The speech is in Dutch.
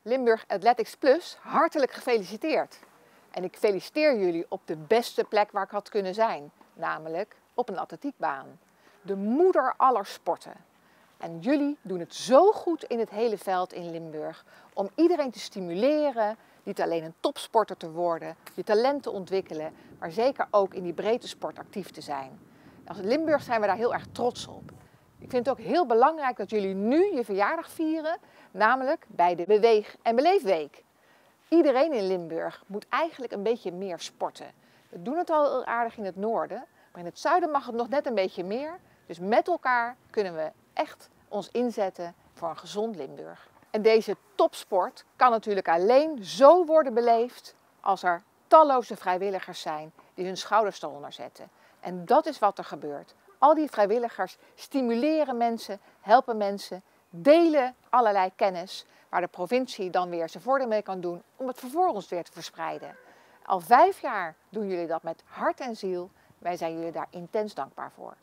Limburg Athletics Plus, hartelijk gefeliciteerd. En ik feliciteer jullie op de beste plek waar ik had kunnen zijn, namelijk op een atletiekbaan. De moeder aller sporten. En jullie doen het zo goed in het hele veld in Limburg om iedereen te stimuleren, niet alleen een topsporter te worden, je talent te ontwikkelen, maar zeker ook in die breedte sport actief te zijn. Als Limburg zijn we daar heel erg trots op. Ik vind het ook heel belangrijk dat jullie nu je verjaardag vieren, namelijk bij de Beweeg- en Beleefweek. Iedereen in Limburg moet eigenlijk een beetje meer sporten. We doen het al heel aardig in het noorden, maar in het zuiden mag het nog net een beetje meer. Dus met elkaar kunnen we echt ons inzetten voor een gezond Limburg. En deze topsport kan natuurlijk alleen zo worden beleefd als er talloze vrijwilligers zijn die hun schouders eronder zetten. En dat is wat er gebeurt. Al die vrijwilligers stimuleren mensen, helpen mensen, delen allerlei kennis waar de provincie dan weer zijn voordeel mee kan doen om het vervolgens weer te verspreiden. Al 5 jaar doen jullie dat met hart en ziel. Wij zijn jullie daar intens dankbaar voor.